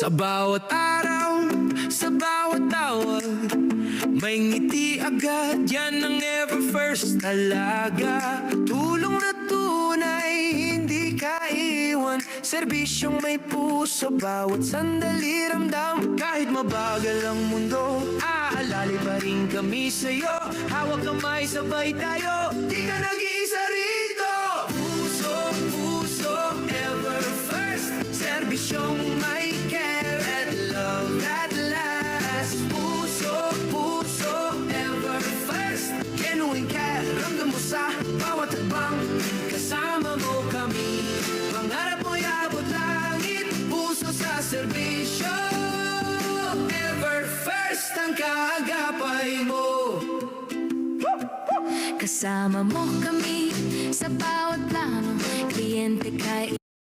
Sa bawat araw, sa bawat tawag, may ngiti agad, yan ang ever first talaga. Tulong na tunay, hindi kaiwan, serbisyong may puso, bawat sandali ramdam. Kahit mabagal ang mundo, aalali pa rin kami sa'yo. Hawak kamay, sabay tayo, di ka nag-iisa rito. Puso, puso, ever first, serbisyong may care at love that lasts. Puso, puso, ever first, genuine care, ramdam mo sa bawat hakbang. Kasama mo kami, pangarap mo'y abot langit. Puso sa serbisyo, ever first ang kaagapay mo. Kasama mo kami sa bawat plano, kliyente kay